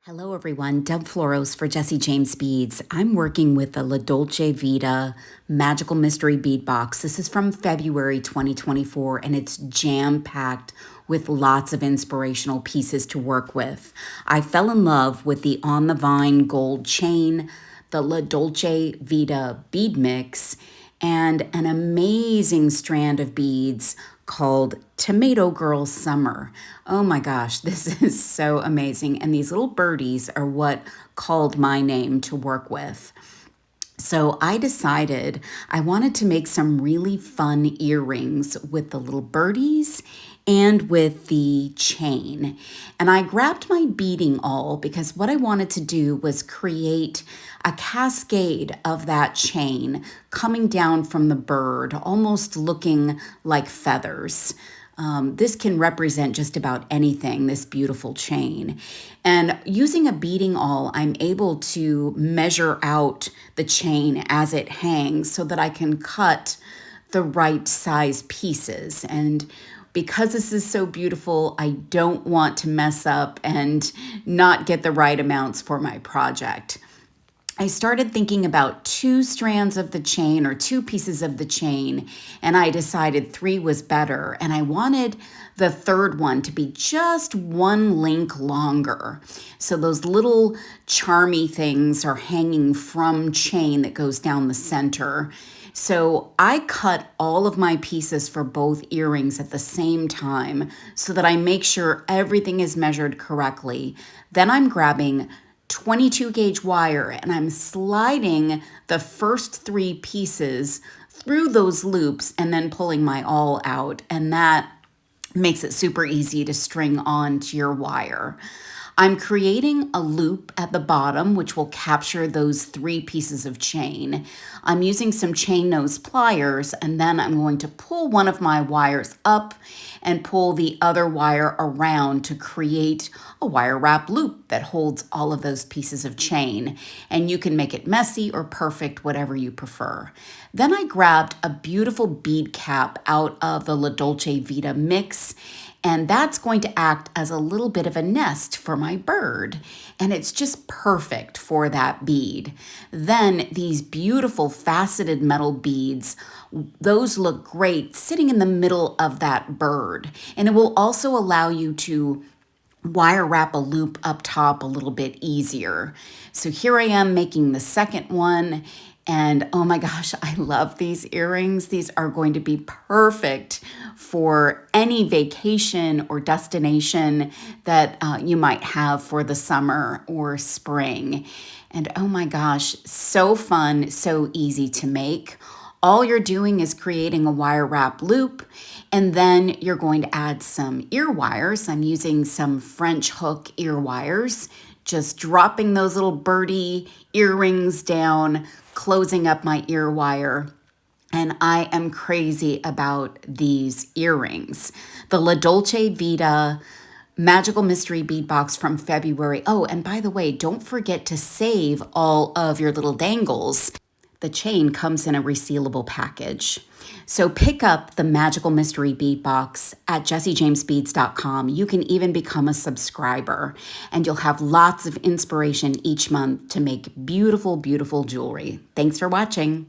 Hello everyone, Deb Floros for Jesse James Beads. I'm working with the Dolce Vita Magical Mystery Bead Box. This is from February 2024 and it's jam-packed with lots of inspirational pieces to work with. I fell in love with the On the Vine gold chain, the Dolce Vita bead mix, and an amazing strand of beads called Tomato Girl Summer. Oh my gosh, this is so amazing. And these little birdies are what called my name to work with. So I decided I wanted to make some really fun earrings with the little birdies and with the chain. And I grabbed my beading awl because what I wanted to do was create a cascade of that chain coming down from the bird, almost looking like feathers. This can represent just about anything, this beautiful chain. And using a beading awl, I'm able to measure out the chain as it hangs so that I can cut the right size pieces. And because this is so beautiful, I don't want to mess up and not get the right amounts for my project. I started thinking about 2 strands of the chain or 2 pieces of the chain, and I decided 3 was better. And I wanted the third one to be just 1 link longer. So those little charmy things are hanging from chain that goes down the center. So I cut all of my pieces for both earrings at the same time so that I make sure everything is measured correctly. Then I'm grabbing 22 gauge wire and I'm sliding the first 3 pieces through those loops and then pulling my awl out, and that makes it super easy to string onto your wire. I'm creating a loop at the bottom, which will capture those 3 pieces of chain. I'm using some chain nose pliers, and then I'm going to pull one of my wires up and pull the other wire around to create a wire wrap loop that holds all of those pieces of chain. And you can make it messy or perfect, whatever you prefer. Then I grabbed a beautiful bead cap out of the Dolce Vita mix, and that's going to act as a little bit of a nest for my bird. And it's just perfect for that bead. Then these beautiful faceted metal beads, those look great sitting in the middle of that bird. And it will also allow you to wire wrap a loop up top a little bit easier. So here I am making the second one. And oh my gosh, I love these earrings. These are going to be perfect for any vacation or destination that you might have for the summer or spring. And oh my gosh, so fun, so easy to make. All you're doing is creating a wire wrap loop, and then you're going to add some ear wires. I'm using some French hook ear wires, just dropping those little birdie earrings down, closing up my ear wire. And I am crazy about these earrings. The Dolce Vita Magical Mystery Bead Box from February. Oh, and by the way, don't forget to save all of your little dangles. The chain comes in a resealable package. So pick up the Magical Mystery Bead Box at jessejamesbeads.com. You can even become a subscriber, and you'll have lots of inspiration each month to make beautiful, beautiful jewelry. Thanks for watching.